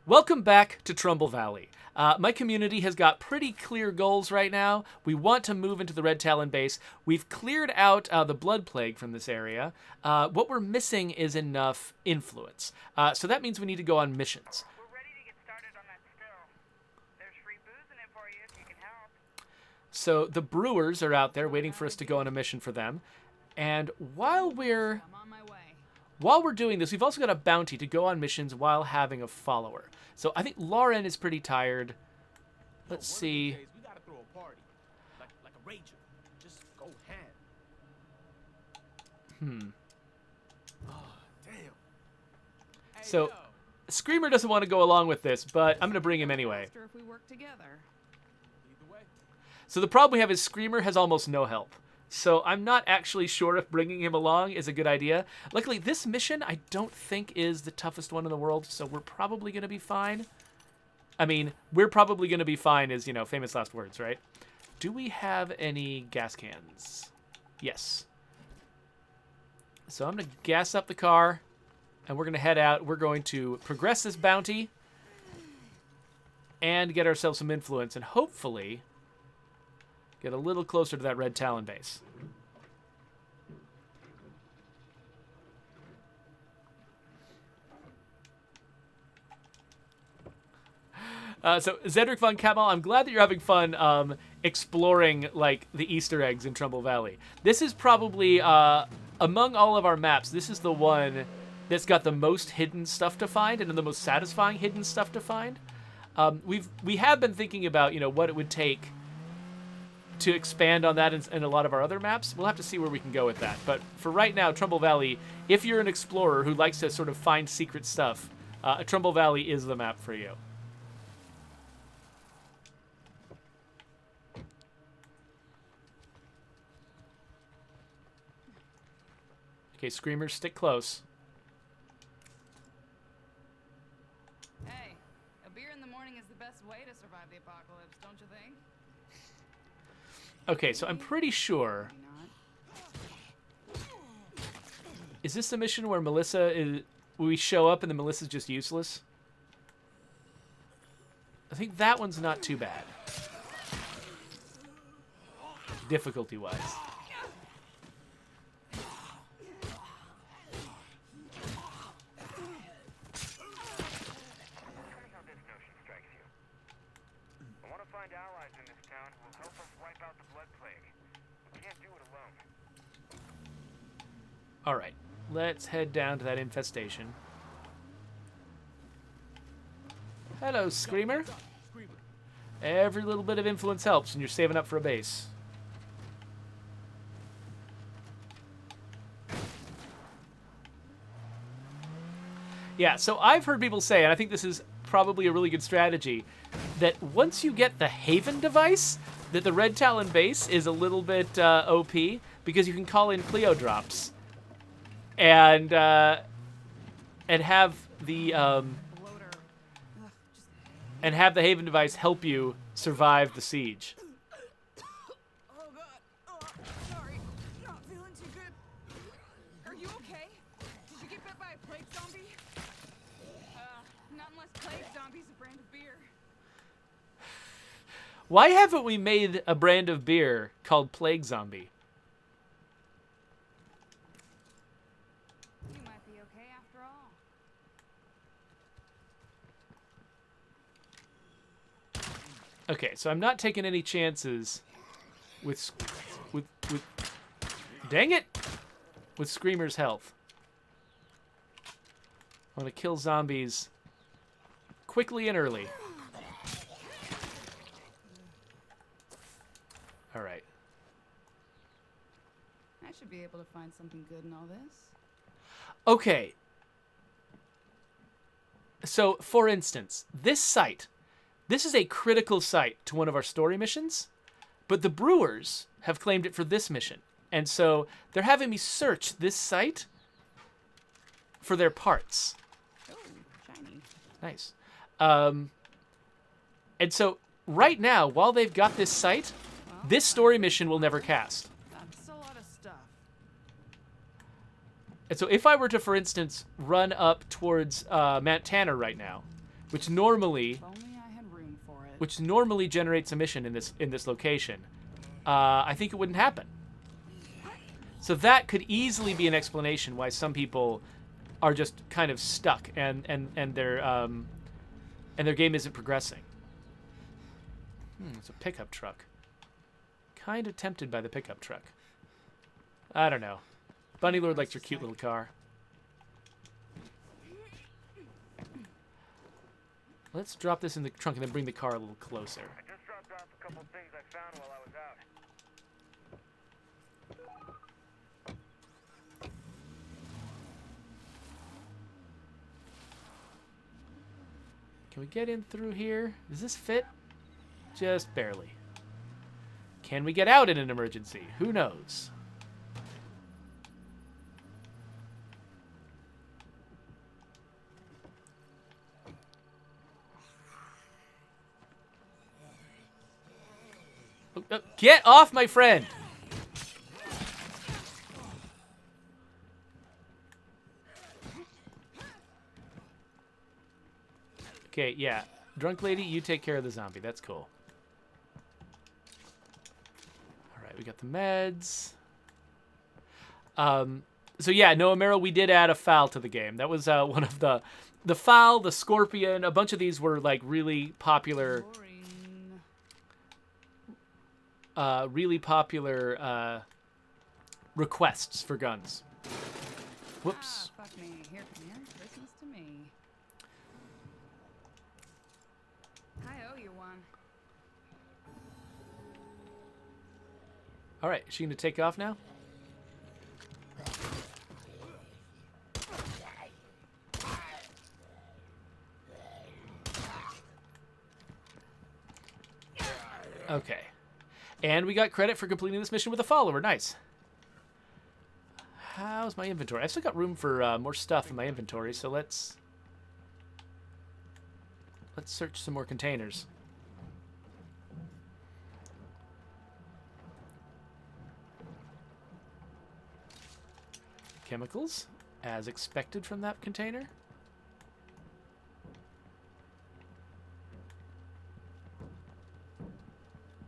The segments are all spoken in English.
Welcome back to Trumbull Valley. My community has got pretty clear goals right now. We want to move into the Red Talon base. We've cleared out the Blood Plague from this area. What we're missing is enough influence. So that means we need to go on missions. We're ready to get started on that still. There's free booze in it for you if you can help. So the brewers are out there waiting for us to go on a mission for them. And while we're doing this, we've also got a bounty to go on missions while having a follower. So I think Lauren is pretty tired. Let's see. We gotta throw a party. Like a rager. Just go ham. Oh, damn. So Screamer doesn't want to go along with this, but I'm going to bring him anyway. If we work together. Either way. So the problem we have is Screamer has almost no help. So I'm not actually sure if bringing him along is a good idea. Luckily, this mission I don't think is the toughest one in the world, so we're probably going to be fine. I mean, we're probably going to be fine is, famous last words, right? Do we have any gas cans? Yes. So I'm going to gas up the car, and we're going to head out. We're going to progress this bounty and get ourselves some influence, and hopefully get a little closer to that Red Talon base. So Zedric von Kamal, I'm glad that you're having fun exploring like the Easter eggs in Trumbull Valley. This is probably among all of our maps, this is the one that's got the most hidden stuff to find and the most satisfying hidden stuff to find. We have been thinking about what it would take to expand on that in a lot of our other maps. We'll have to see where we can go with that. But for right now, Trumbull Valley, if you're an explorer who likes to sort of find secret stuff, Trumbull Valley is the map for you. Okay, Screamers, stick close. Hey, a beer in the morning is the best way to survive the apocalypse, don't you think? Okay, so I'm pretty sure. Is this the mission where we show up and then Melissa's just useless? I think that one's not too bad. Difficulty-wise. Allies in this town who will help us wipe out the Blood Plague. We can't do it alone. All right, let's head down to that infestation. Hello, Screamer. Every little bit of influence helps when you're saving up for a base. Yeah, so I've heard people say, and I think this is probably a really good strategy, that once you get the Haven device, that the Red Talon base is a little bit OP because you can call in Cleo drops and have the Haven device help you survive the siege. Oh god. Oh, sorry. Not feeling too good. Are you okay? Did you get bit by a plague zombie? Not unless plague zombie's a brand of beer. Why haven't we made a brand of beer called Plague Zombie? You might be okay after all. Okay, so I'm not taking any chances with dang it, with Screamer's health. I want to kill zombies quickly and early. All right. I should be able to find something good in all this. Okay. So, for instance, this site, this is a critical site to one of our story missions, but the brewers have claimed it for this mission. And so they're having me search this site for their parts. Oh, shiny. Nice. And so right now, while they've got this site, this story mission will never cast. That's a lot of stuff. And so if I were to, for instance, run up towards Mount Tanner right now, which normally If only I had room for it. which normally generates a mission in this location, I think it wouldn't happen. So that could easily be an explanation why some people are just kind of stuck and their game isn't progressing. It's a pickup truck. Kind of tempted by the pickup truck. I don't know. Bunny Lord likes your cute little car. Let's drop this in the trunk and then bring the car a little closer. I just dropped off a couple things I found while I was out. Can we get in through here? Does this fit? Just barely. Can we get out in an emergency? Who knows? Get off my friend! Okay, yeah. Drunk lady, you take care of the zombie. That's cool. Alright, we got the meds. So yeah, Noah Merrill, we did add a FAL to the game. That was one of the FAL, the Scorpion, a bunch of these were like really popular requests for guns. Whoops. Ah, fuck me. Here, Merry Christmas to me. I owe you one. All right, is she gonna take off now? Okay. And we got credit for completing this mission with a follower. Nice. How's my inventory? I've still got room for more stuff in my inventory, so let's search some more containers. Chemicals, as expected from that container.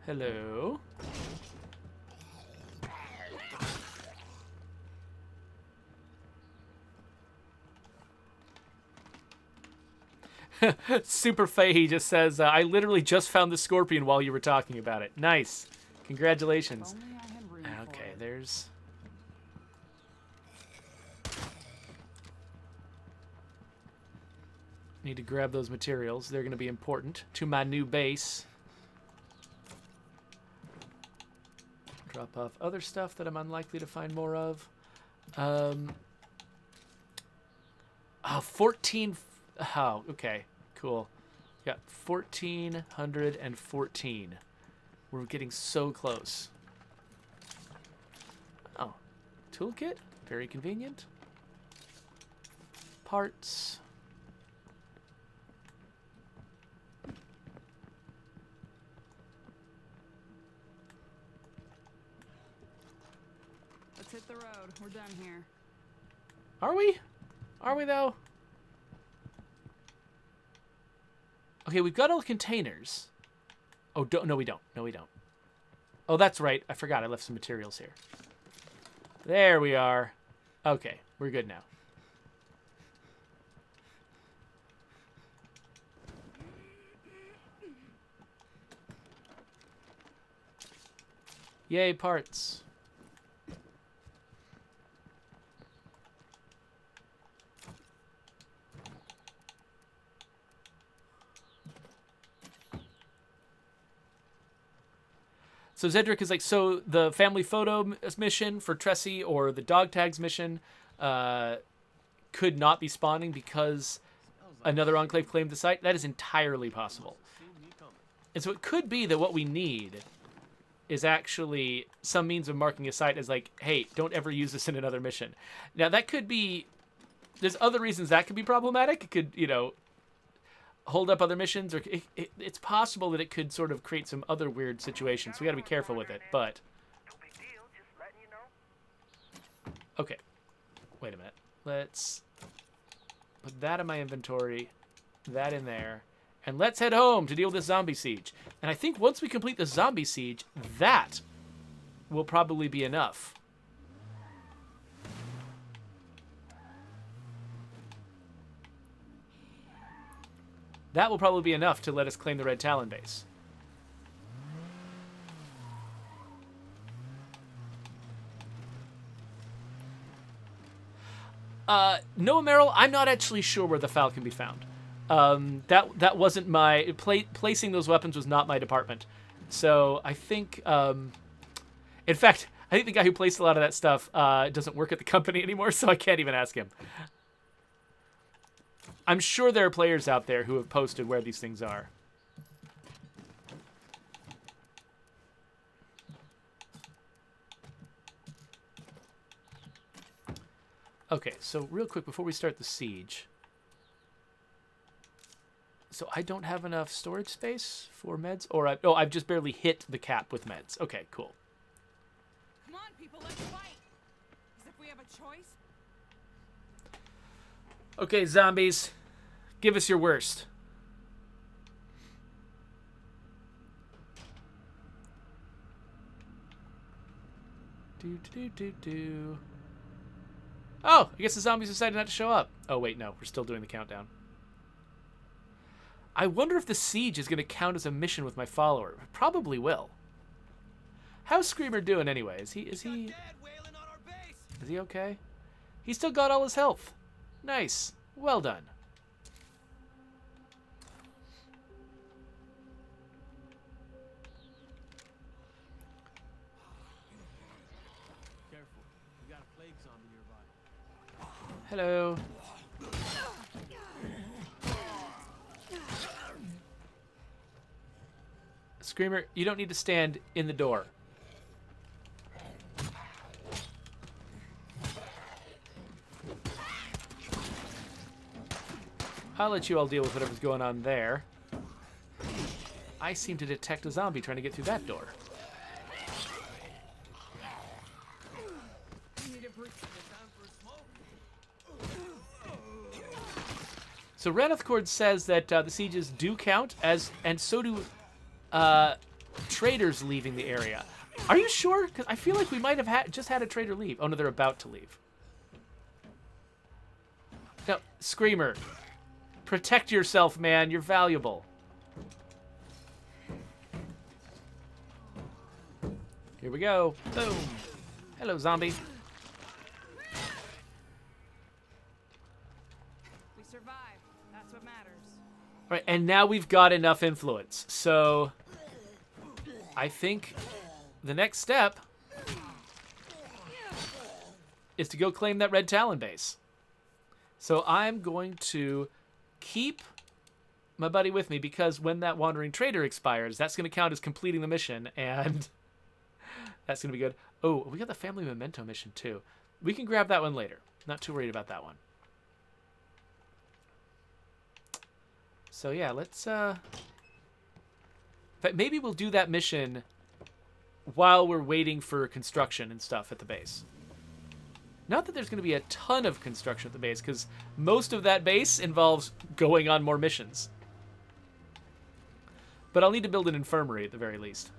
Hello. Super Fahey just says, I literally just found the scorpion while you were talking about it. Nice. Congratulations. If only I had room for Okay, it. there's... Need to grab those materials. They're going to be important to my new base. Drop off other stuff that I'm unlikely to find more of. 14... Oh, okay. Cool. Got 1,414. We're getting so close. Oh. Toolkit? Very convenient. Parts. Let's hit the road. We're done here. Are we? Are we, though? Okay, we've got all the containers. Oh, no, we don't. No, we don't. Oh, that's right. I forgot. I left some materials here. There we are. Okay, we're good now. Yay, parts. So Zedric is like, so the family photo mission for Tressie or the dog tags mission could not be spawning because another enclave claimed the site. That is entirely possible. And so it could be that what we need is actually some means of marking a site as like, hey, don't ever use this in another mission. Now that could be, there's other reasons that could be problematic. It could, you know, hold up other missions, or it's possible that it could sort of create some other weird situations. So we got to be careful with it. But No big deal, just letting you know. okay, wait a minute. Let's put that in my inventory. that in there. And let's head home to deal with this zombie siege. And I think once we complete the zombie siege, that will probably be enough. That will probably be enough to let us claim the Red Talon base. No, Meryl, I'm not actually sure where the file can be found. That wasn't my... placing those weapons was not my department. So I think... in fact, I think the guy who placed a lot of that stuff doesn't work at the company anymore, so I can't even ask him. I'm sure there are players out there who have posted where these things are. Okay, so real quick before we start the siege. So I don't have enough storage space for meds? Or I've just barely hit the cap with meds. Okay, cool. Come on, people, let's fight. As if we have a choice. Okay, zombies. Give us your worst. Do. Oh, I guess the zombies decided not to show up. Oh, wait, no. We're still doing the countdown. I wonder if the siege is going to count as a mission with my follower. It probably will. How's Screamer doing anyway? Is he okay? He's still got all his health. Nice. Well done. Careful. We got a plague zombie nearby. Hello. Screamer, you don't need to stand in the door. I'll let you all deal with whatever's going on there. I seem to detect a zombie trying to get through that door. So Ranithcord says that the sieges do count, and so do traders leaving the area. Are you sure? Because I feel like we might have just had a trader leave. Oh no, they're about to leave. No, Screamer. Protect yourself, man. You're valuable. Here we go. Boom. Hello, zombie. We survived. That's what matters. All right, and now we've got enough influence. So I think the next step is to go claim that Red Talon base. So I'm going to keep my buddy with me because when that Wandering Trader expires, that's going to count as completing the mission, and that's going to be good. Oh, we got the Family Memento mission too. We can grab that one later. Not too worried about that one. So yeah, let's in fact, maybe we'll do that mission while we're waiting for construction and stuff at the base. Not that there's going to be a ton of construction at the base, because most of that base involves going on more missions. But I'll need to build an infirmary at the very least.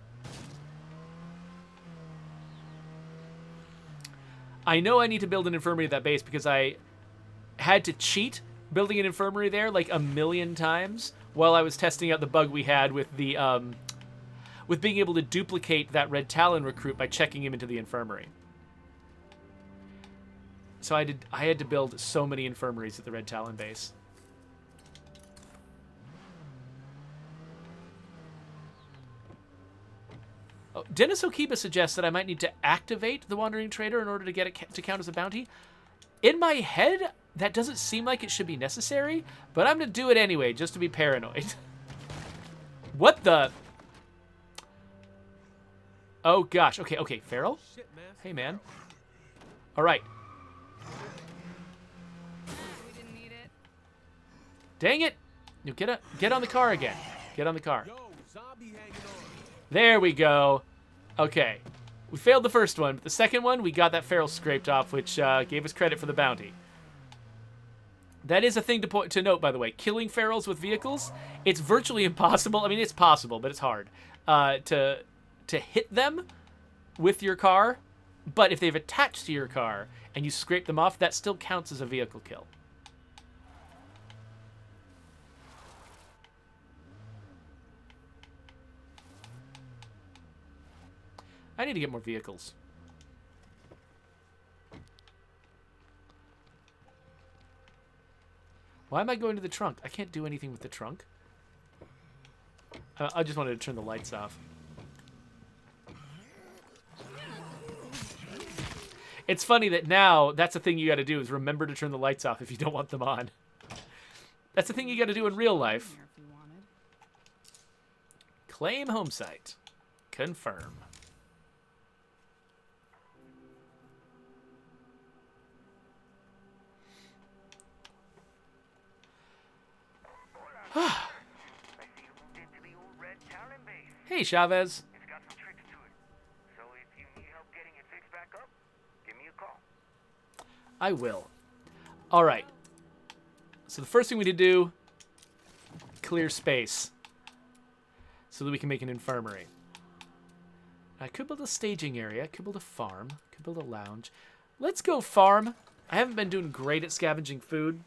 I know I need to build an infirmary at that base because I had to cheat building an infirmary there like a million times while I was testing out the bug we had with the with being able to duplicate that Red Talon recruit by checking him into the infirmary. So I had to build so many infirmaries at the Red Talon base. Oh, Dennis Okiba suggests that I might need to activate the Wandering Trader in order to get it to count as a bounty. In my head, that doesn't seem like it should be necessary, but I'm going to do it anyway, just to be paranoid. What the? Oh, gosh. Okay, Farrell? Shit, man. Hey, man. All right. We didn't need it. Dang it. You get on the car again. Get on the car. Yo, zombie hanging on. There we go. Okay. We failed the first one, but the second one, we got that Farrell scraped off, which gave us credit for the bounty. That is a thing to note, by the way. Killing ferals with vehicles, it's virtually impossible. I mean, it's possible, but it's hard to hit them with your car. But if they've attached to your car and you scrape them off, that still counts as a vehicle kill. I need to get more vehicles. Why am I going to the trunk? I can't do anything with the trunk. I just wanted to turn the lights off. It's funny that now that's the thing you got to do is remember to turn the lights off if you don't want them on. That's the thing you got to do in real life. Here if you wanted. Claim home site. Confirm. I see you moved into the old Red Talon base. Hey, Chavez. It's got some tricks to it. So if you need help getting it fixed back up, give me a call. I will. All right. So the first thing we need to do, clear space so that we can make an infirmary. I could build a staging area. I could build a farm. I could build a lounge. Let's go farm. I haven't been doing great at scavenging food.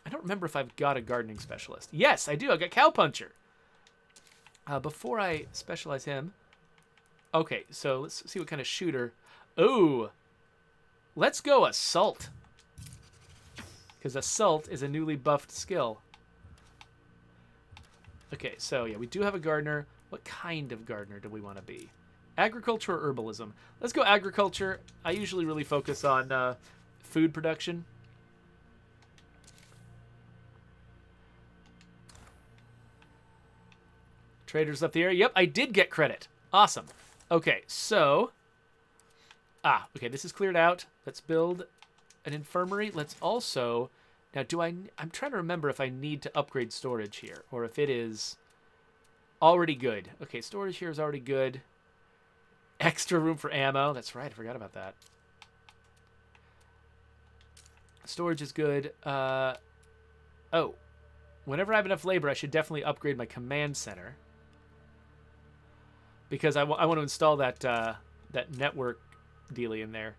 I don't remember if I've got a gardening specialist. Yes, I do. I got Cowpuncher. Before I specialize him. Okay, so let's see what kind of shooter. Ooh. Let's go Assault. Because Assault is a newly buffed skill. Okay, so yeah, we do have a gardener. What kind of gardener do we want to be? Agriculture or herbalism? Let's go agriculture. I usually really focus on food production. Traders up the area. Yep, I did get credit. Awesome. Okay, so... okay, this is cleared out. Let's build an infirmary. Let's also... Now, I'm trying to remember if I need to upgrade storage here, or if it is already good. Okay, storage here is already good. Extra room for ammo. That's right, I forgot about that. Storage is good. Whenever I have enough labor, I should definitely upgrade my command center. Because I want to install that that network dealie in there.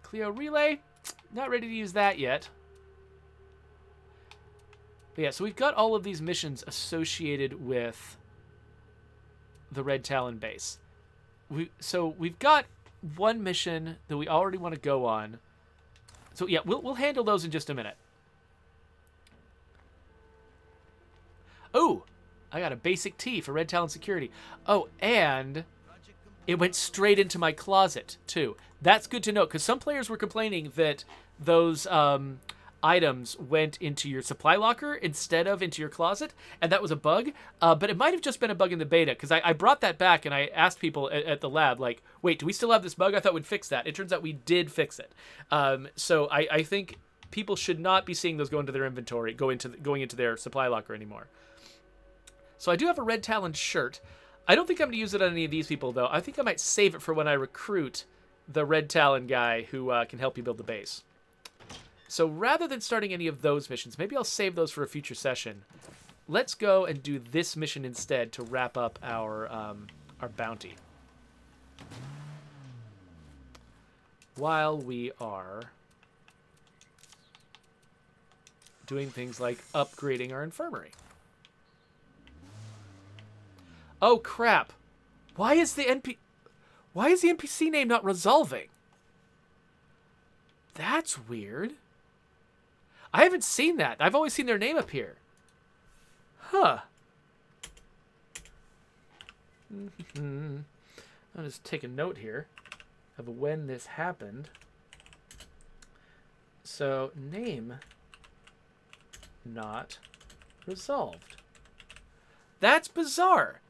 Clio Relay, not ready to use that yet. But yeah, so we've got all of these missions associated with the Red Talon base. So we've got one mission that we already want to go on. So yeah, we'll handle those in just a minute. Oh, I got a basic T for Red Talon security. Oh, and it went straight into my closet, too. That's good to know, because some players were complaining that those items went into your supply locker instead of into your closet, and that was a bug. But it might have just been a bug in the beta, because I brought that back, and I asked people at the lab, like, wait, do we still have this bug? I thought we'd fix that. It turns out we did fix it. So I think people should not be seeing those go into their inventory, going into their supply locker anymore. So I do have a Red Talon shirt. I don't think I'm going to use it on any of these people, though. I think I might save it for when I recruit the Red Talon guy who can help you build the base. So rather than starting any of those missions, maybe I'll save those for a future session. Let's go and do this mission instead to wrap up our bounty. While we are doing things like upgrading our infirmary. Oh crap! Why is the NPC name not resolving? That's weird. I haven't seen that. I've always seen their name appear. Huh. I'll just take a note here of when this happened. So, name not resolved. That's bizarre.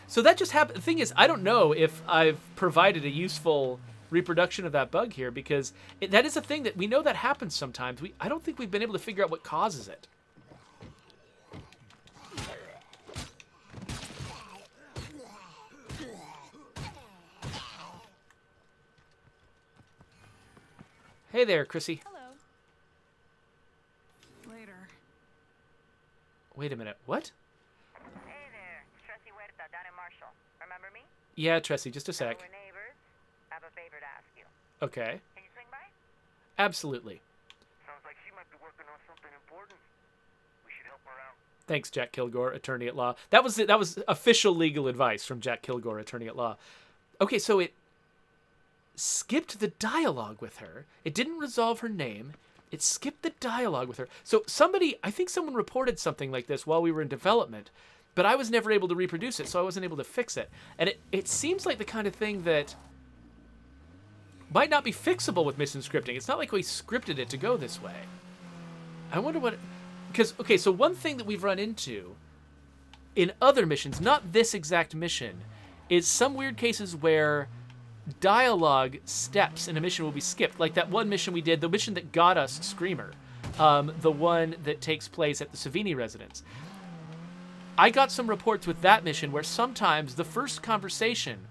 So that just happened. The thing is, I don't know if I've provided a useful reproduction of that bug here, because that is a thing that we know that happens sometimes. I don't think we've been able to figure out what causes it. Hey there, Chrissy. Hello. Wait a minute. What? Hey there, Tressy Huerta down in Marshall. Remember me? Yeah, Tressie, just a sec. We're neighbors. I have a favor to ask you. Okay. Can you swing by? Absolutely. Sounds like she might be working on something important. We should help her out. Thanks, Jack Kilgore, attorney at law. That was it. That was official legal advice from Jack Kilgore, attorney at law. Okay, so it skipped the dialogue with her. It didn't resolve her name. It skipped the dialogue with her. So I think someone reported something like this while we were in development, but I was never able to reproduce it, so I wasn't able to fix it. And it seems like the kind of thing that might not be fixable with mission scripting. It's not like we scripted it to go this way. I wonder what... Because, okay, so one thing that we've run into in other missions, not this exact mission, is some weird cases where dialogue steps in a mission will be skipped. Like that one mission we did, the mission that got us Screamer, the one that takes place at the Savini residence. I got some reports with that mission where sometimes the first conversation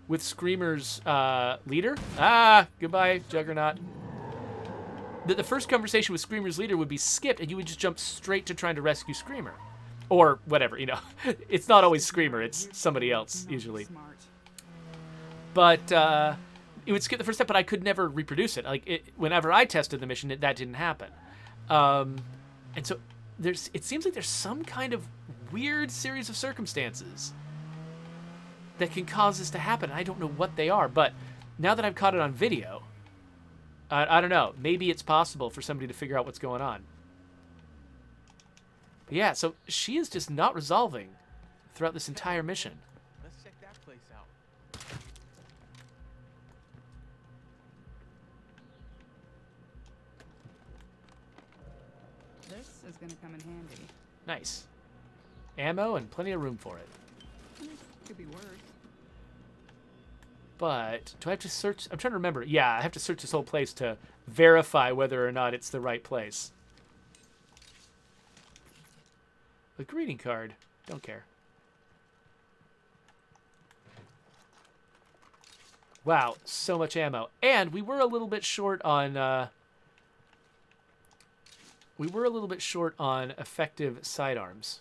with Screamer's leader, goodbye, Juggernaut, that the first conversation with Screamer's leader would be skipped and you would just jump straight to trying to rescue Screamer. Or whatever, you know. It's not always Screamer, it's somebody else, usually. Smart. But it would skip the first step, but I could never reproduce it. Whenever I tested the mission, that didn't happen. And so it seems like there's some kind of weird series of circumstances that can cause this to happen. I don't know what they are, but now that I've caught it on video, I don't know. Maybe it's possible for somebody to figure out what's going on. But yeah, so she is just not resolving throughout this entire mission. Let's check that place out. This is gonna come in handy. Nice. Ammo and plenty of room for it. Could be worse. But do I have to search? I'm trying to remember. Yeah, I have to search this whole place to verify whether or not it's the right place. A greeting card. Don't care. Wow, so much ammo. And we were a little bit short on effective sidearms.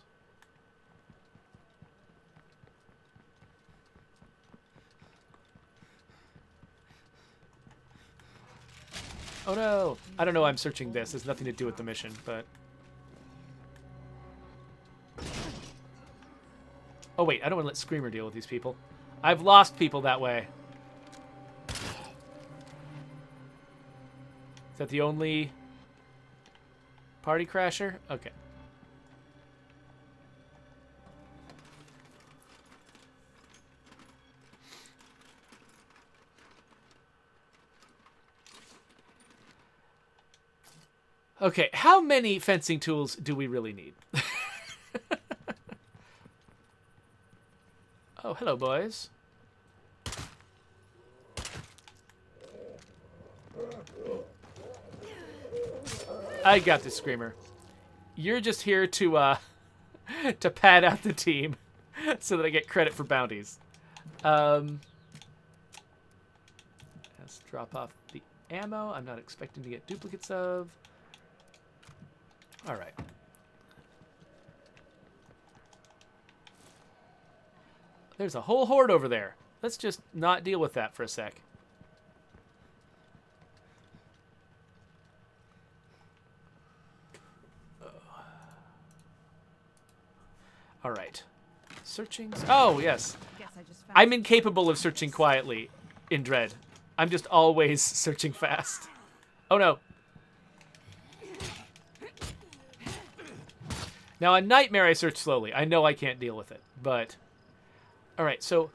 Oh no! I don't know why I'm searching this. There's nothing to do with the mission, but... Oh wait, I don't want to let Screamer deal with these people. I've lost people that way. Is that the only party crasher? Okay. Okay, how many fencing tools do we really need? Oh, hello, boys. I got this, Screamer. You're just here to to pad out the team so that I get credit for bounties. Let's drop off the ammo. I'm not expecting to get duplicates of. All right. There's a whole horde over there. Let's just not deal with that for a sec. All right. Searching. Oh, yes. Guess I just found I'm incapable of searching quietly in Dread. I'm just always searching fast. Oh, no. Now, on Nightmare, I search slowly. I know I can't deal with it, but... All right, so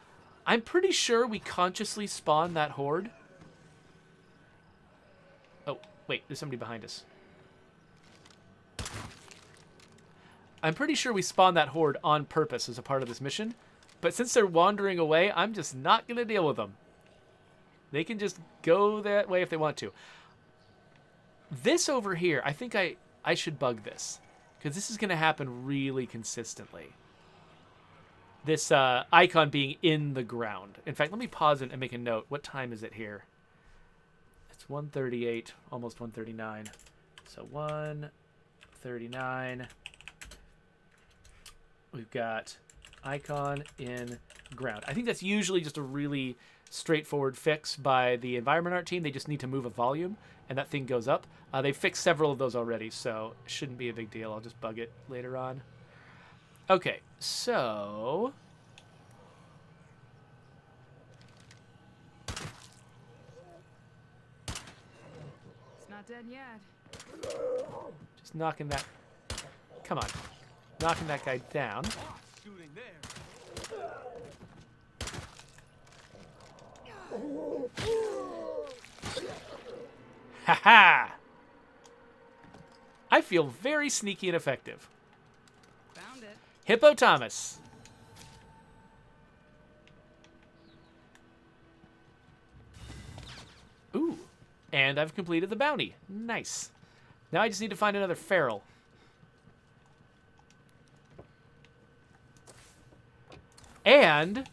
I'm pretty sure we consciously spawned that horde. Oh, wait, there's somebody behind us. I'm pretty sure we spawned that horde on purpose as a part of this mission, but since they're wandering away, I'm just not going to deal with them. They can just go that way if they want to. This over here, I think I should bug this, because this is going to happen really consistently. This icon being in the ground. In fact, let me pause it and make a note. What time is it here? It's 1:38, almost 1:39. So 1:39. We've got icon in ground. I think that's usually just a really straightforward fix by the environment art team. They just need to move a volume, and that thing goes up. They fixed several of those already, so it shouldn't be a big deal. I'll just bug it later on. Okay, so... It's not dead yet. just knocking that... Come on. Knocking that guy down. Shooting there. Ha-ha! I feel very sneaky and effective. Found it. Hippopotamus. Ooh. And I've completed the bounty. Nice. Now I just need to find another feral. And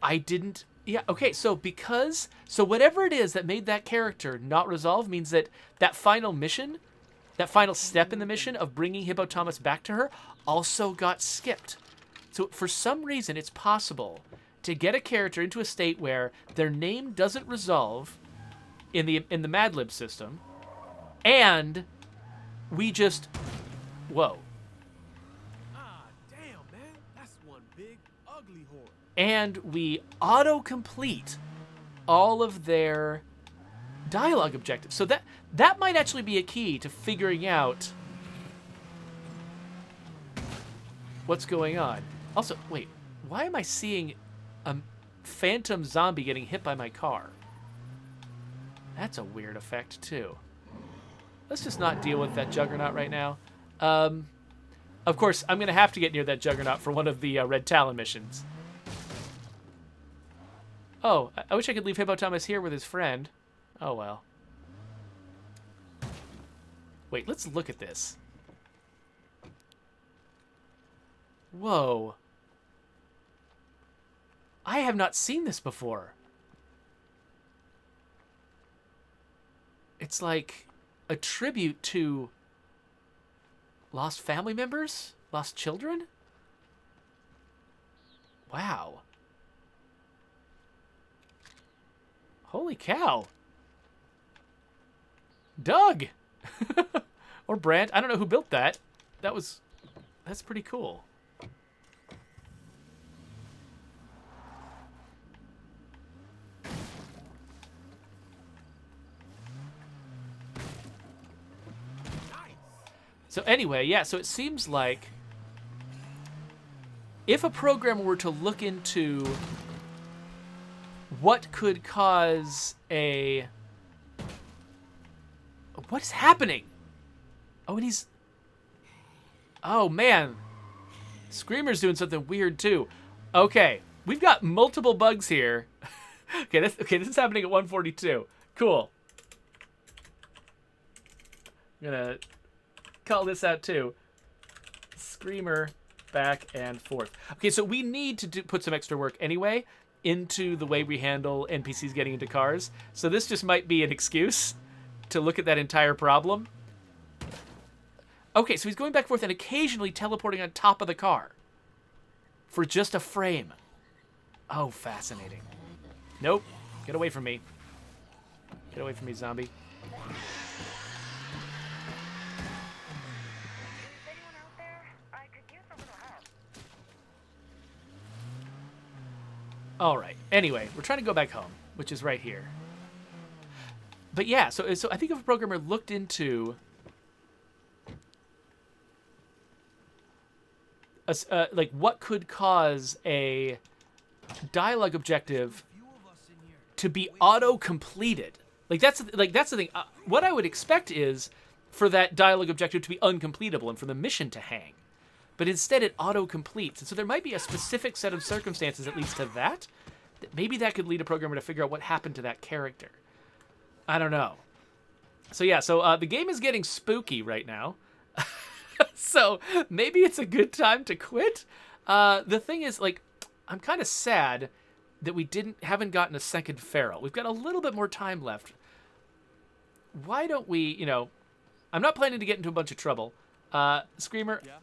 I didn't... Yeah, okay, so because... So whatever it is that made that character not resolve means that that final mission, that final step in the mission of bringing Hippopotamus back to her also got skipped. So for some reason, it's possible to get a character into a state where their name doesn't resolve in the Mad Lib system, and we just... Whoa. Ah, damn, man. That's one big, ugly horde. And we auto-complete all of their dialogue objectives. So that might actually be a key to figuring out what's going on. Also, wait, why am I seeing a phantom zombie getting hit by my car? That's a weird effect, too. Let's just not deal with that Juggernaut right now. Of course, I'm going to have to get near that Juggernaut for one of the Red Talon missions. Oh, I wish I could leave Hippopotamus here with his friend. Oh, well. Wait, let's look at this. Whoa. I have not seen this before. It's like a tribute to lost family members? Lost children? Wow. Holy cow. Doug! Or Brant. I don't know who built that. That's pretty cool. So anyway, yeah, so it seems like if a programmer were to look into what could cause a... What's happening? Oh, and he's... Oh, man. Screamer's doing something weird, too. Okay, we've got multiple bugs here. Okay, this is happening at 142. Cool. I'm gonna call this out, too. Screamer back and forth. Okay, so we need to put some extra work anyway into the way we handle NPCs getting into cars. So this just might be an excuse to look at that entire problem. Okay, so he's going back and forth and occasionally teleporting on top of the car for just a frame. Oh, fascinating. Nope. Get away from me. Get away from me, zombie. Is anyone out there? I could use a little help. All right. Anyway, we're trying to go back home, which is right here. But yeah, so I think if a programmer looked into like what could cause a dialogue objective to be auto-completed. Like that's the thing. What I would expect is for that dialogue objective to be uncompletable and for the mission to hang. But instead it auto-completes. And so there might be a specific set of circumstances that leads to that. Maybe that could lead a programmer to figure out what happened to that character. I don't know. So yeah, so the game is getting spooky right now. So maybe it's a good time to quit. The thing is, like, I'm kind of sad that we haven't gotten a second feral. We've got a little bit more time left. Why don't we, I'm not planning to get into a bunch of trouble. Screamer, Yeah.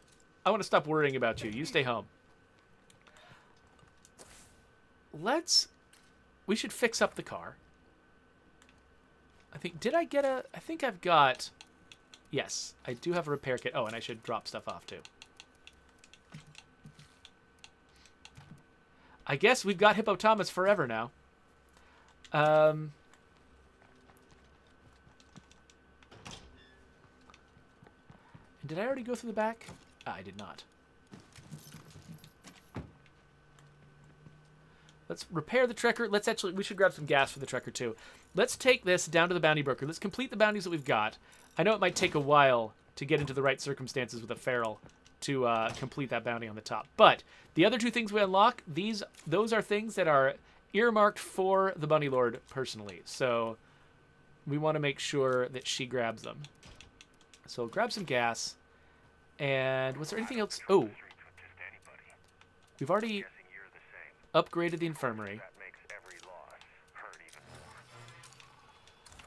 I want to stop worrying about you. You stay home. We should fix up the car. I think I've got, yes, I do have a repair kit. Oh, and I should drop stuff off too. I guess we've got Hippopotamus forever now. And did I already go through the back? I did not. Let's repair the Trekker. We should grab some gas for the Trekker too. Let's take this down to the bounty broker. Let's complete the bounties that we've got. I know it might take a while to get into the right circumstances with a feral to complete that bounty on the top. But the other two things we unlock, those are things that are earmarked for the Bunny Lord personally. So we want to make sure that she grabs them. So grab some gas. And was there anything else? Oh, we've already upgraded the infirmary.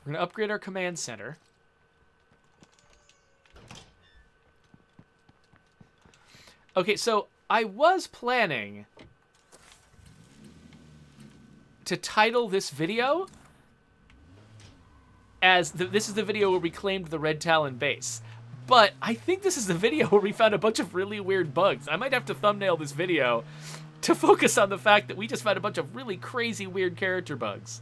We're going to upgrade our command center. Okay, so I was planning to title this video as this is the video where we claimed the Red Talon base. But I think this is the video where we found a bunch of really weird bugs. I might have to thumbnail this video to focus on the fact that we just found a bunch of really crazy, weird character bugs.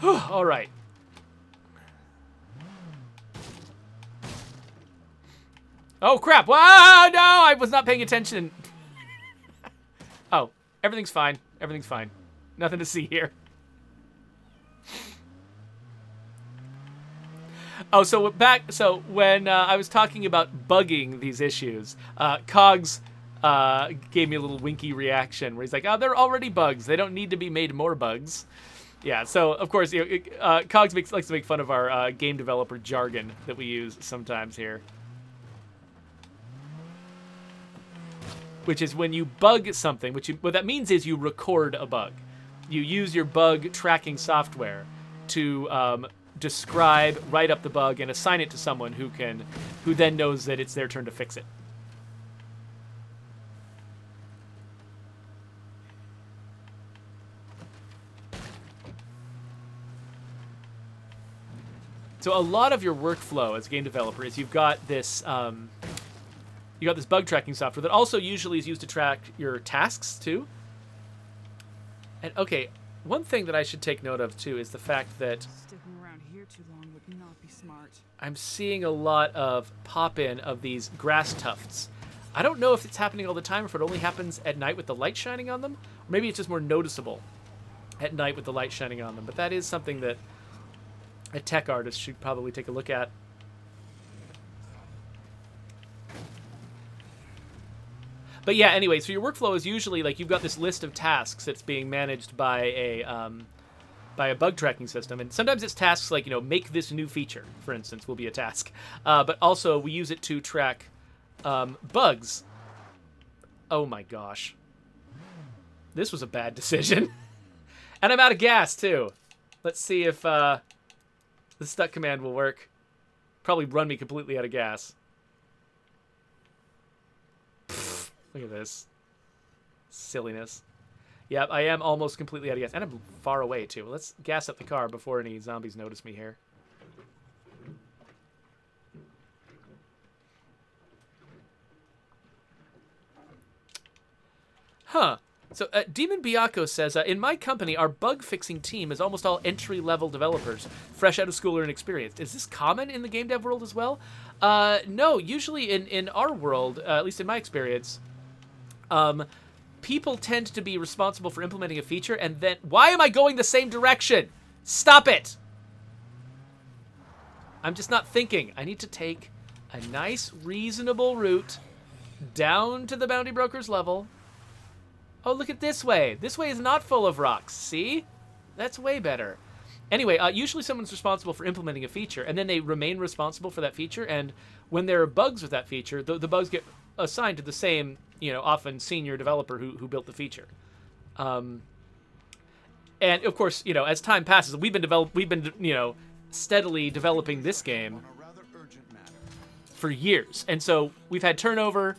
All right. Oh, crap. Wow, no, I was not paying attention. Oh, everything's fine. Everything's fine. Nothing to see here. Oh, so when I was talking about bugging these issues, Cogs gave me a little winky reaction where he's like, "Oh, they're already bugs. They don't need to be made more bugs." Yeah. So of course, Cogs likes to make fun of our game developer jargon that we use sometimes here, which is when you bug something. What that means is you record a bug. You use your bug tracking software to describe, write up the bug, and assign it to someone who then knows that it's their turn to fix it. So a lot of your workflow as a game developer is you've got this bug tracking software that also usually is used to track your tasks too. And okay, one thing that I should take note of too is the fact that Sticking around here too long would not be smart. I'm seeing a lot of pop-in of these grass tufts. I don't know if it's happening all the time or if it only happens at night with the light shining on them. Or maybe it's just more noticeable at night with the light shining on them. But that is something that a tech artist should probably take a look at. But yeah, anyway, so your workflow is usually like you've got this list of tasks that's being managed by a bug tracking system, and sometimes it's tasks like, make this new feature, for instance, will be a task. But also we use it to track bugs. Oh my gosh, this was a bad decision, and I'm out of gas too. Let's see if the stuck command will work. Probably run me completely out of gas. Look at this silliness. Yep, I am almost completely out of gas. And I'm far away, too. Let's gas up the car before any zombies notice me here. Huh. So, Demon Biako says, in my company, our bug-fixing team is almost all entry-level developers, fresh out of school or inexperienced. Is this common in the game dev world as well? No, usually in our world, at least in my experience, people tend to be responsible for implementing a feature and then... Why am I going the same direction? Stop it! I'm just not thinking. I need to take a nice, reasonable route down to the bounty broker's level. Oh, look at this way. This way is not full of rocks. See? That's way better. Anyway, usually someone's responsible for implementing a feature, and then they remain responsible for that feature, and when there are bugs with that feature, the bugs get assigned to the same, often senior developer who built the feature. And of course, you know, as time passes, we've been you know, steadily developing this game for years. And so we've had turnover.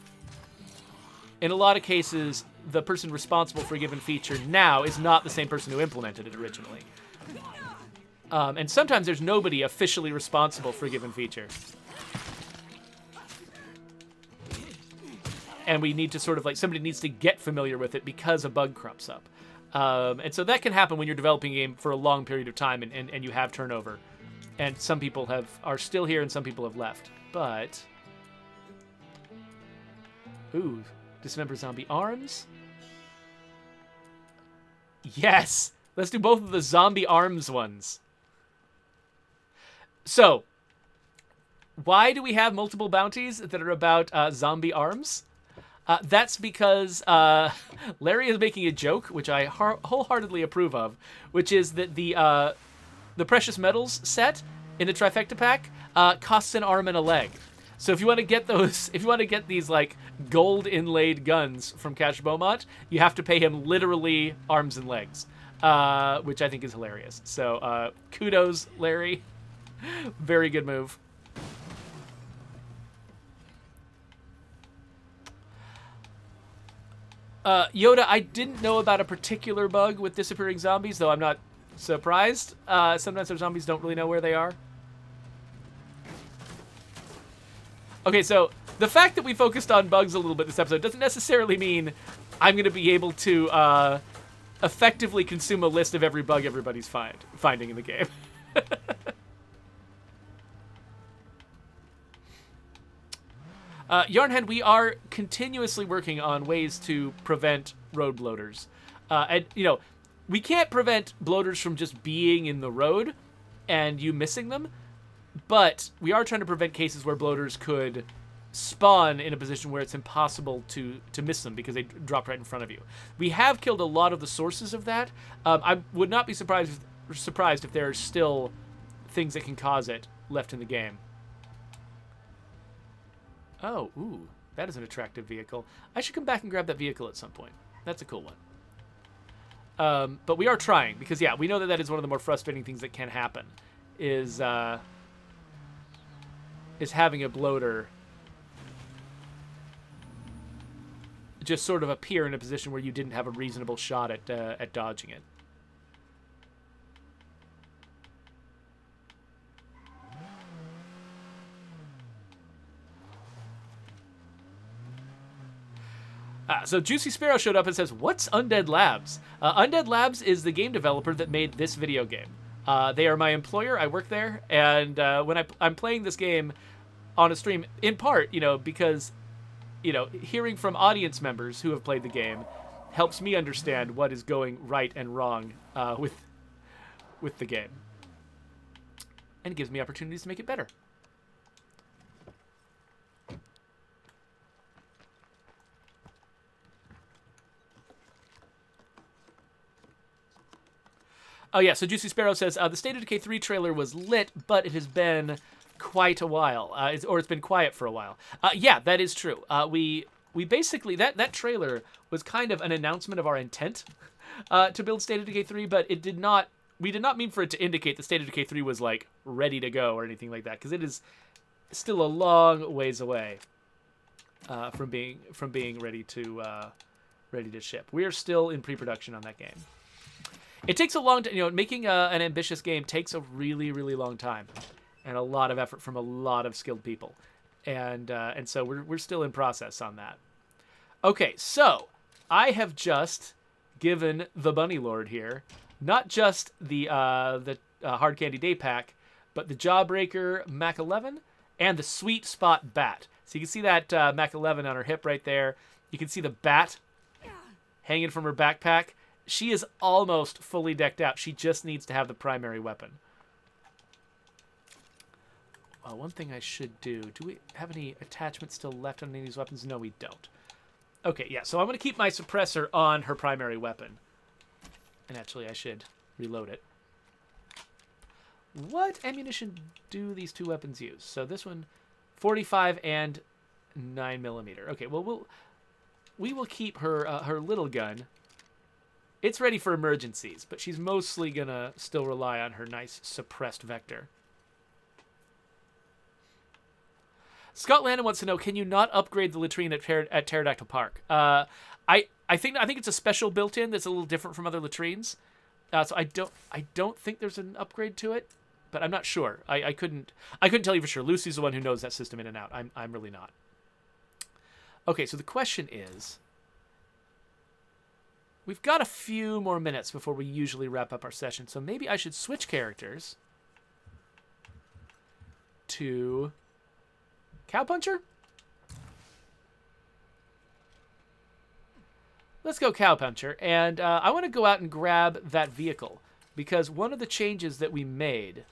In a lot of cases, the person responsible for a given feature now is not the same person who implemented it originally. And sometimes there's nobody officially responsible for a given feature. And we need to sort of like, somebody needs to get familiar with it because a bug crops up. And so that can happen when you're developing a game for a long period of time and you have turnover. And some people are still here and some people have left. But, ooh, dismember zombie arms. Yes! Let's do both of the zombie arms ones. So, why do we have multiple bounties that are about zombie arms? That's because Larry is making a joke, which I wholeheartedly approve of, which is that the precious metals set in the trifecta pack costs an arm and a leg. So if you want to get those, if you want to get these like gold inlaid guns from Cash Beaumont, you have to pay him literally arms and legs, which I think is hilarious. So kudos, Larry. Very good move. Yoda, I didn't know about a particular bug with disappearing zombies, though I'm not surprised. Sometimes our zombies don't really know where they are. Okay, so the fact that we focused on bugs a little bit this episode doesn't necessarily mean I'm going to be able to effectively consume a list of every bug everybody's finding in the game. Yarnhead, we are continuously working on ways to prevent road bloaters. And, you know, we can't prevent bloaters from just being in the road and you missing them, but we are trying to prevent cases where bloaters could spawn in a position where it's impossible to miss them because they drop right in front of you. We have killed a lot of the sources of that. I would not be surprised if there are still things that can cause it left in the game. Oh, ooh, that is an attractive vehicle. I should come back and grab that vehicle at some point. That's a cool one. But we are trying because, yeah, we know that is one of the more frustrating things that can happen is having a bloater just sort of appear in a position where you didn't have a reasonable shot at dodging it. So Juicy Sparrow showed up and says, "What's Undead Labs?" Undead Labs is the game developer that made this video game. They are my employer. I work there, and when I'm playing this game on a stream, in part, you know, because, you know, hearing from audience members who have played the game helps me understand what is going right and wrong with the game, and it gives me opportunities to make it better. Oh, yeah, so Juicy Sparrow says, the State of Decay 3 trailer was lit, but it has been quite a while, it's been quiet for a while. Yeah, that is true. We basically, that trailer was kind of an announcement of our intent to build State of Decay 3, but we did not mean for it to indicate that State of Decay 3 was, like, ready to go or anything like that, because it is still a long ways away from being ready to ship. We are still in pre-production on that game. It takes a long time, you know, making an ambitious game takes a really, really long time and a lot of effort from a lot of skilled people. And so we're still in process on that. Okay, so I have just given the Bunny Lord here, not just the Hard Candy Day Pack, but the Jawbreaker Mac 11 and the Sweet Spot Bat. So you can see that Mac 11 on her hip right there. You can see the bat hanging from her backpack. She is almost fully decked out. She just needs to have the primary weapon. One thing I should do we have any attachments still left on any of these weapons? No, we don't. Okay, yeah, so I'm going to keep my suppressor on her primary weapon. And actually, I should reload it. What ammunition do these two weapons use? So this one, 45 and 9mm. Okay, well, we will keep her her little gun. It's ready for emergencies, but she's mostly going to still rely on her nice suppressed vector. Scott Landon wants to know, can you not upgrade the latrine at Pterodactyl Park? I think it's a special built-in that's a little different from other latrines. So I don't think there's an upgrade to it, but I'm not sure. I couldn't tell you for sure. Lucy's the one who knows that system in and out. I'm really not. Okay, so the question is, we've got a few more minutes before we usually wrap up our session, so maybe I should switch characters to Cowpuncher? Let's go Cowpuncher, and I want to go out and grab that vehicle, because one of the changes that we made...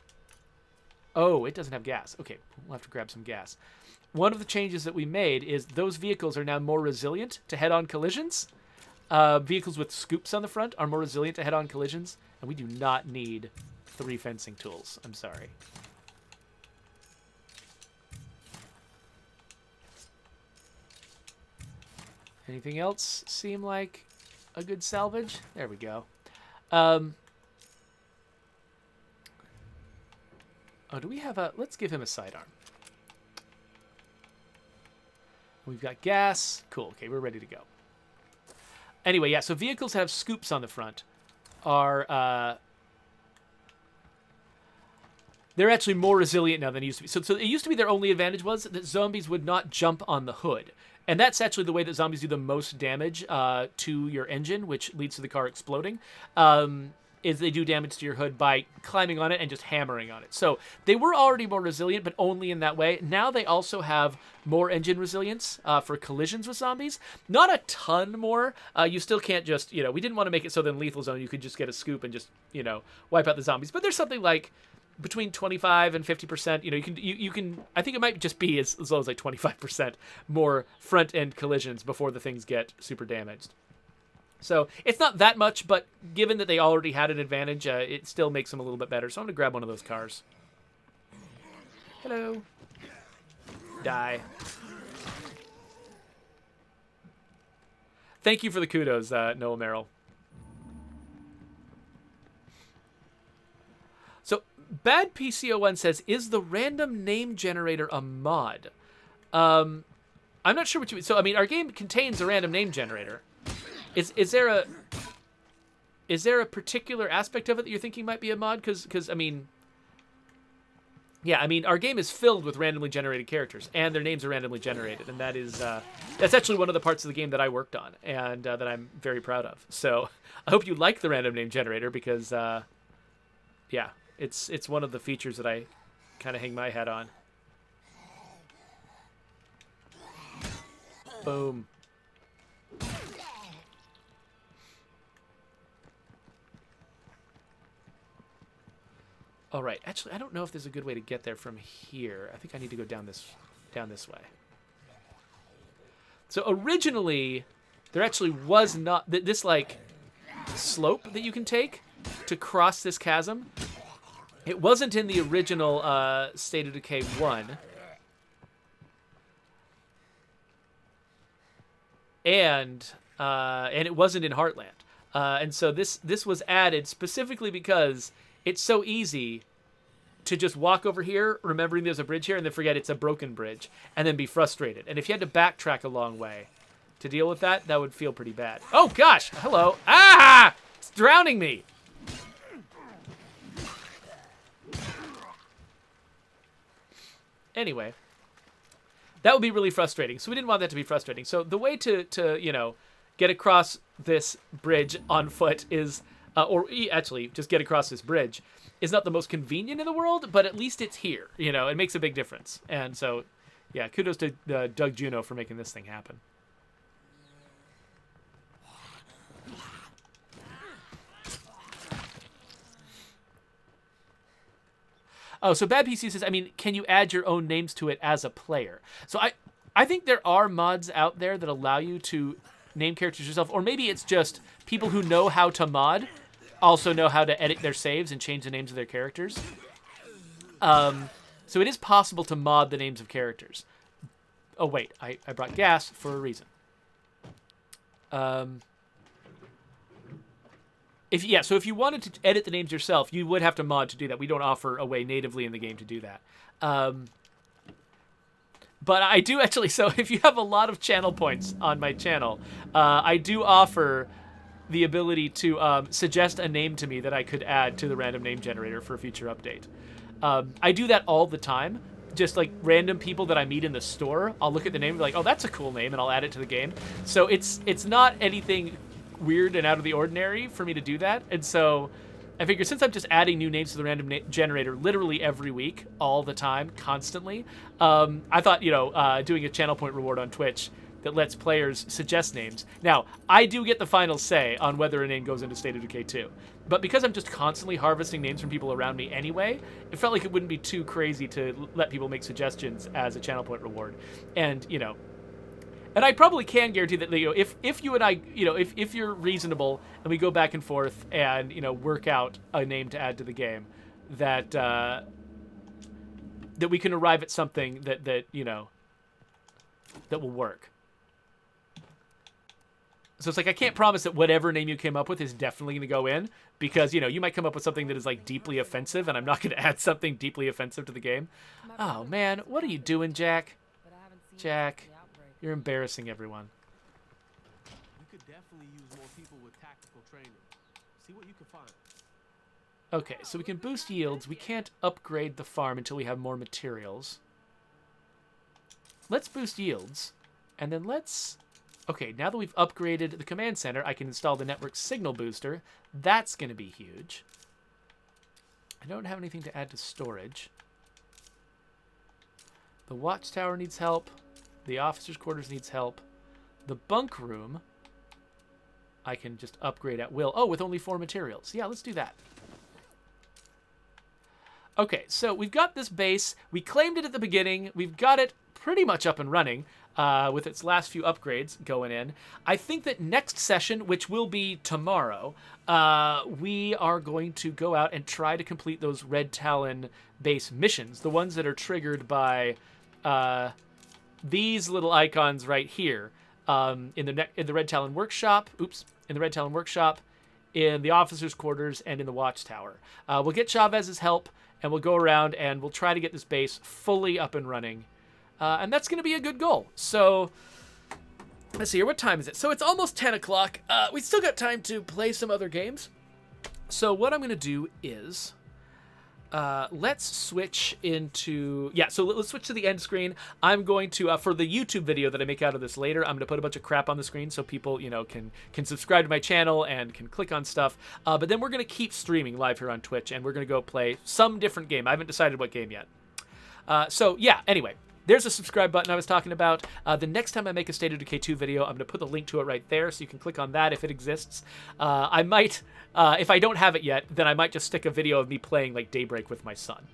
Oh, it doesn't have gas. Okay, we'll have to grab some gas. One of the changes that we made is those vehicles are now more resilient to head-on collisions. Vehicles with scoops on the front are more resilient to head-on collisions, and we do not need 3 fencing tools. I'm sorry. Anything else seem like a good salvage? There we go. Oh, do we have a... Let's give him a sidearm. We've got gas. Cool. Okay, we're ready to go. Anyway, yeah, so vehicles that have scoops on the front are... they're actually more resilient now than they used to be. So it used to be their only advantage was that zombies would not jump on the hood. And that's actually the way that zombies do the most damage to your engine, which leads to the car exploding, is they do damage to your hood by climbing on it and just hammering on it. So they were already more resilient, but only in that way. Now they also have more engine resilience for collisions with zombies. Not a ton more. You still can't just, we didn't want to make it so that in Lethal Zone you could just get a scoop and just, wipe out the zombies. But there's something like between 25 and 50%, you can I think it might just be as low as like 25% more front end collisions before the things get super damaged. So it's not that much, but given that they already had an advantage, it still makes them a little bit better. So I'm gonna grab one of those cars. Hello. Die. Thank you for the kudos, Noah Merrill. Bad PCO1 says, is the random name generator a mod? I'm not sure what you mean. So, I mean, our game contains a random name generator. Is there a particular aspect of it that you're thinking might be a mod? Because I mean, yeah, I mean, our game is filled with randomly generated characters, and their names are randomly generated, and that is that's actually one of the parts of the game that I worked on, and that I'm very proud of. So, I hope you like the random name generator because, yeah. It's one of the features that I kind of hang my hat on. Boom. All right. Actually, I don't know if there's a good way to get there from here. I think I need to go down this way. So originally, there actually was not this like slope that you can take to cross this chasm. It wasn't in the original State of Decay 1. And it wasn't in Heartland. And so this was added specifically because it's so easy to just walk over here, remembering there's a bridge here, and then forget it's a broken bridge, and then be frustrated. And if you had to backtrack a long way to deal with that, that would feel pretty bad. Oh, gosh! Hello! Ah! It's drowning me! Anyway, that would be really frustrating. So we didn't want that to be frustrating. So the way to get across this bridge on foot is, or actually just get across this bridge, is not the most convenient in the world, but at least it's here. It makes a big difference. And so, yeah, kudos to Doug Juno for making this thing happen. Oh, so Bad PC says, I mean, can you add your own names to it as a player? So I think there are mods out there that allow you to name characters yourself, or maybe it's just people who know how to mod also know how to edit their saves and change the names of their characters. So it is possible to mod the names of characters. Oh, wait, I brought gas for a reason. So if you wanted to edit the names yourself, you would have to mod to do that. We don't offer a way natively in the game to do that. But I do actually, so if you have a lot of channel points on my channel, I do offer the ability to suggest a name to me that I could add to the random name generator for a future update. I do that all the time. Just like random people that I meet in the store, I'll look at the name and be like, oh, that's a cool name, and I'll add it to the game. So it's not anything weird and out of the ordinary for me to do that. And so I figure since I'm just adding new names to the random generator literally every week, all the time, constantly, I thought, doing a channel point reward on Twitch that lets players suggest names. Now, I do get the final say on whether a name goes into State of Decay 2. But because I'm just constantly harvesting names from people around me anyway, it felt like it wouldn't be too crazy to let people make suggestions as a channel point reward. And, and I probably can guarantee that, if you and I, if you're reasonable and we go back and forth and, work out a name to add to the game, that that we can arrive at something that will work. So it's like, I can't promise that whatever name you came up with is definitely going to go in, because, you might come up with something that is, like, deeply offensive, and I'm not going to add something deeply offensive to the game. Oh, man, what are you doing, Jack? Jack, you're embarrassing everyone. We could definitely use more people with tactical training. See what you can find. Okay, so we can boost yields. We can't upgrade the farm until we have more materials. Let's boost yields, and then let's... Okay, now that we've upgraded the command center, I can install the network signal booster. That's going to be huge. I don't have anything to add to storage. The watchtower needs help. The officers' quarters needs help. The bunk room, I can just upgrade at will. Oh, with only 4 materials. Yeah, let's do that. Okay, so we've got this base. We claimed it at the beginning. We've got it pretty much up and running. With its last few upgrades going in. I think that next session, which will be tomorrow, we are going to go out and try to complete those Red Talon base missions, the ones that are triggered by these little icons right here, in the Red Talon workshop. In the Red Talon workshop, in the officers' quarters, and in the watchtower. We'll get Chavez's help, and we'll go around and we'll try to get this base fully up and running. And that's going to be a good goal. So, let's see here. What time is it? So, it's almost 10 o'clock. We still got time to play some other games. So, what I'm going to do is... let's switch into... Yeah, so let's switch to the end screen. I'm going to... for the YouTube video that I make out of this later, I'm going to put a bunch of crap on the screen so people, can subscribe to my channel and can click on stuff. But then we're going to keep streaming live here on Twitch, and we're going to go play some different game. I haven't decided what game yet. So, yeah, anyway... There's a subscribe button I was talking about. The next time I make a State of Decay 2 video, I'm going to put the link to it right there, so you can click on that if it exists. I might, if I don't have it yet, then I might just stick a video of me playing, like, Daybreak with my son.